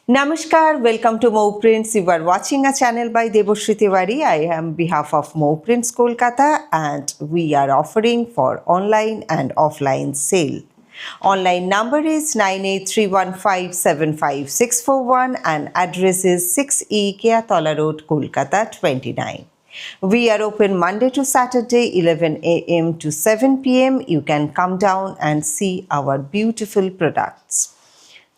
Namaskar, welcome to Mo Prints. You are watching a channel by Debashri Tiwari. I am behalf of Mo Prints Kolkata and we are offering for online and offline sale. Online number is 9831575641 and address is 6E Keatola Road, Kolkata 29. We are open Monday to Saturday 11 a.m. to 7 p.m. You can come down and see our beautiful products.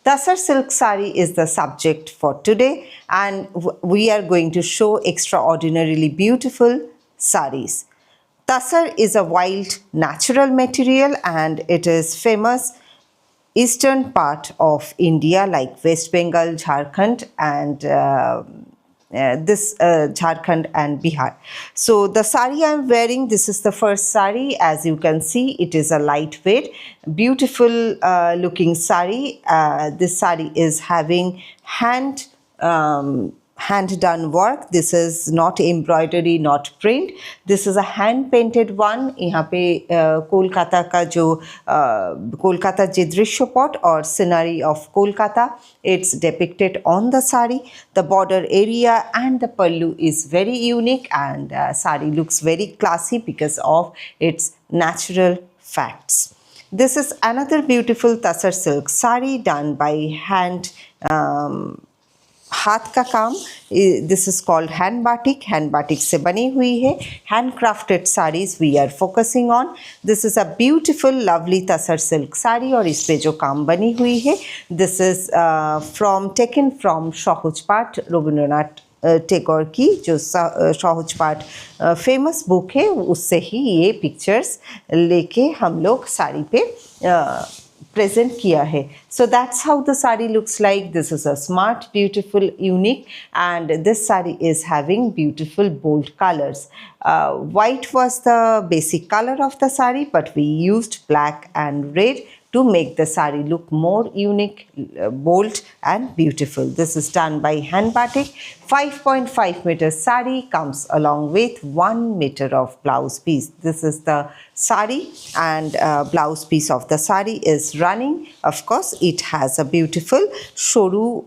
Tasar silk sari is the subject for today and we are going to show extraordinarily beautiful saris. Tasar is a wild natural material and it is famous eastern part of India like West Bengal, Jharkhand and Jharkhand and Bihar. So the sari I am wearing, this is the first sari. As you can see, it is a lightweight, beautiful looking sari. This sari is having hand done work. This is not embroidery, not print. This is a hand painted one. यहाँ पे कोलकाता का जो कोलकाता जे दृश्यपट or scenery of Kolkata, it's depicted on the sari. The border area and the pallu is very unique and sari looks very classy because of its natural facts. This is another beautiful Tasar silk sari done by hand. हाथ का काम. This is called hand batik से बनी हुई है. Handcrafted saris we are focusing on. This is a beautiful lovely tussar silk sari और इस पे जो काम बनी हुई है दिस इज टेकन फ्रॉम सहज पाठ रविंद्रनाथ टैगोर की जो सहज पाठ फेमस बुक है उससे ही ये पिक्चर्स लेके हम लोग साड़ी पे present किया है. So that's how the sari looks like. This is a smart, beautiful, unique and this sari is having beautiful bold colors. White was the basic color of the sari but we used black and red to make the sari look more unique, bold and beautiful. This is done by hand batik. 5.5 meter sari comes along with 1 meter of blouse piece. This is the sari and blouse piece of the sari is running. Of course, it has a beautiful shoru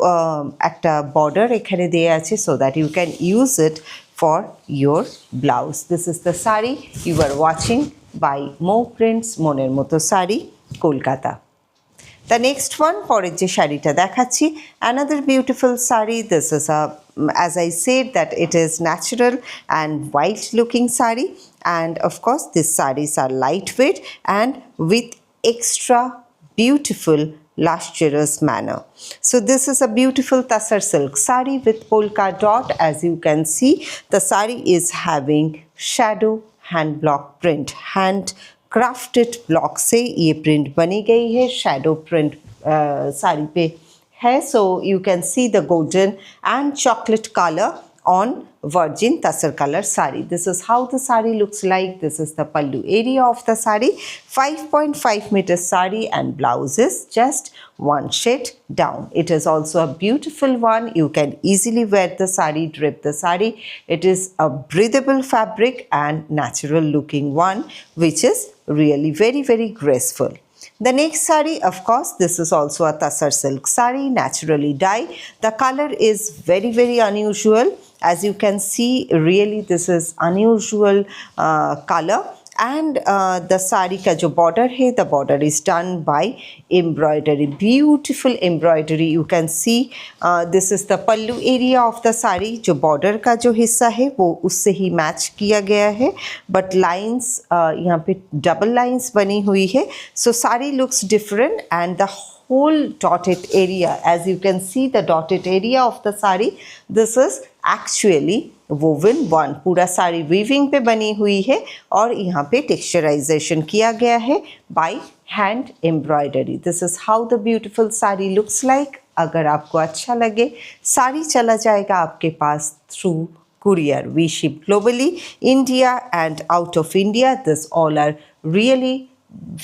ekta border ekhane deya ache so that you can use it for your blouse. This is the sari you are watching by Mo Prints Moner Moto Sari Kolkata. The next one, পরের যে শাড়িটা দেখাচ্ছি, another beautiful sari. This is a, as I said, that it is natural and wild looking sari, and of course these saris are lightweight and with extra beautiful lustrous manner. So this is a beautiful Tasar silk sari with polka dot. As you can see, the sari is having shadow hand block print. Hand crafted block से ये print बनी गई है. Shadow print sari पे है. So you can see the golden and chocolate colour on virgin tasar color sari. This is how the sari looks like. This is the pallu area of the sari. 5.5 meter sari and blouse is just one shade down. It is also a beautiful one. You can easily wear the sari, drape the sari. It is a breathable fabric and natural looking one which is really very, very graceful. The next sari, of course, this is also a Tasar silk sari, naturally dyed. The color is very, very unusual. As you can see, really this is unusual color. And the sari का जो border है, the border is done by embroidery, beautiful embroidery. You can see this is the pallu area of the sari. जो border का जो हिस्सा है वो उससे ही match किया गया है. But lines यहाँ पे double lines बनी हुई है. So sari looks different and the whole dotted area, as you can see the dotted area of the sari, this is actually woven one. पूरा साड़ी वीविंग पे बनी हुई है और यहाँ पे टेक्सचराइजेशन किया गया है by hand embroidery. This is how the beautiful sari looks like. अगर आपको अच्छा लगे साड़ी चला जाएगा आपके पास through courier. We ship globally, India and out of India. This all are really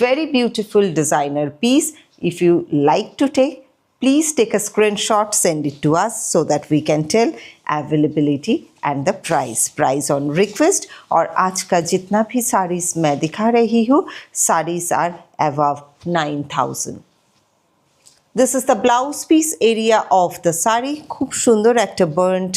very beautiful designer piece. If you like to take, please take a screenshot, send it to us so that we can tell availability and the price on request. और आज का जितना भी साड़ीज मैं दिखा रही हूँ saris are above 9,000. This is the blouse piece area of the sari. খুব সুন্দর একটা burnt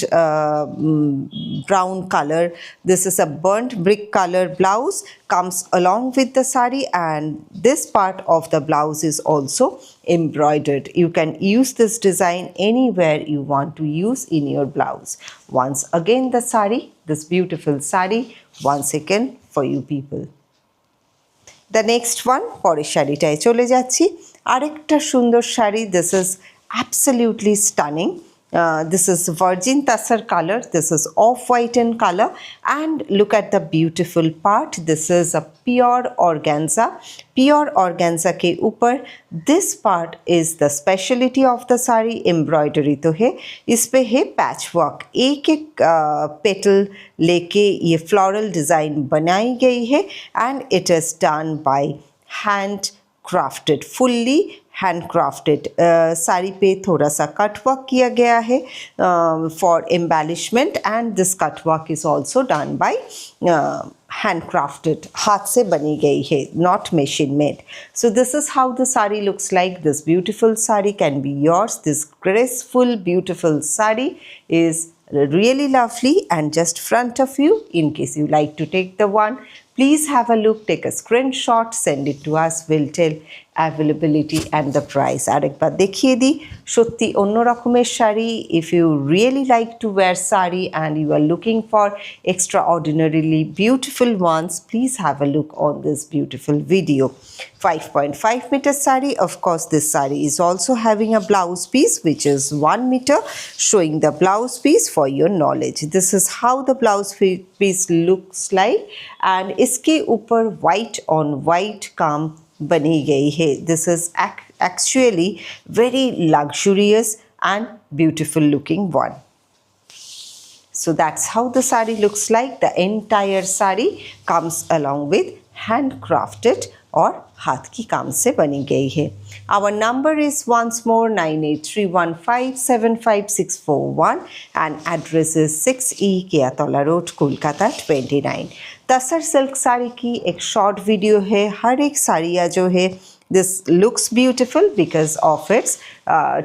brown color. This is a burnt brick color blouse, comes along with the sari, and this part of the blouse is also embroidered. You can use this design anywhere you want to use in your blouse. Once again the sari, this beautiful sari, once again for you people. The next one, পরের শাড়িটায় চলে যাচ্ছি। আরেকটা সুন্দর sari, this is absolutely stunning. This is virgin tassar color, this is off-white in color, and look at the beautiful part. This is a pure organza. Pure organza के ऊपर this part is the speciality of the sari. Embroidery तो है, इस पे है patchwork, एक एक petal लेके ये floral design बनाई गई है, and it is done by hand crafted, fully handcrafted. Sari पे थोड़ा सा कट वर्क किया गया है for embellishment, and this cut work is also done by handcrafted, हाथ से बनी गई है, not machine made. So this is how the sari looks like. This beautiful sari can be yours. This graceful beautiful sari is really lovely and just front of you. In case you like to take the one, please have a look, take a screenshot, send it to us. We'll tell availability and the price. আরেকবার দেখিয়ে দিই, সত্যি অন্য রকমের sari. If you really like to wear sari and you are looking for extraordinarily beautiful ones, please have a look on this beautiful video. 5.5 meter sari. Of course, this sari is also having a blouse piece which is 1 meter, showing the blouse piece for your knowledge. This is how the blouse piece looks like, and इसके ऊपर white on white काम बनी गई है. This is actually very luxurious and beautiful looking one. So that's how the sari looks like. The entire sari comes along with handcrafted और हाथ की काम से बनी गई है. Our number is once more 9831575641 and address is 6E Keatola Road, Kolkata 29. Tasar silk sari की एक शॉर्ट वीडियो है. हर एक साड़ियाँ जो है this looks beautiful because of its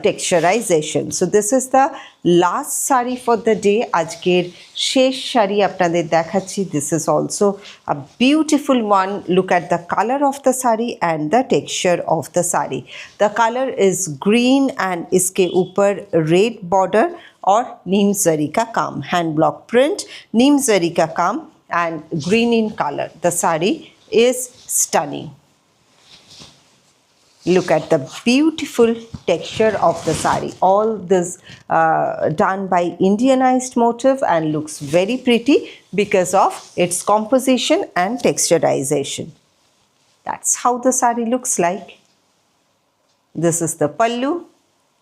texturization. So this is the last sari for the day. আজকের শেষ শাড়ি আপনাদের দেখাচ্ছি. This is also a beautiful one. Look at the color of the sari and the texture of the sari. The color is green and इसके ऊपर red border और नीम जरी का काम, hand block print, नीम जरी का काम and green in color. The sari is stunning. Look at the beautiful texture of the sari. All this done by Indianized motif and looks very pretty because of its composition and texturization. That's how the sari looks like. This is the pallu,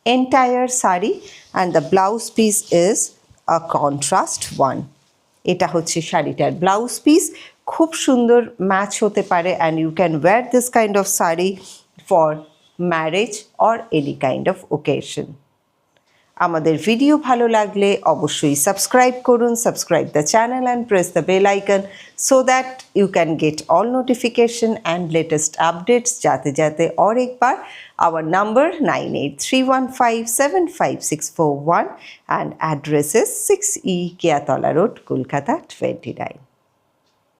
entire sari, and the blouse piece is a contrast one. এটা হচ্ছে শাড়িটার blouse piece. খুব সুন্দর match হতে পারে, and you can wear this kind of sari for marriage or any kind of occasion. আমাদের video ভালো লাগলে অবশ্যই সাবস্ক্রাইব করুন, subscribe the channel and press the bell icon so that you can get all notification and latest updates जाते जाते. और एक बार our number 9831575641 and address is 6E Keatola Road, Kolkata 29.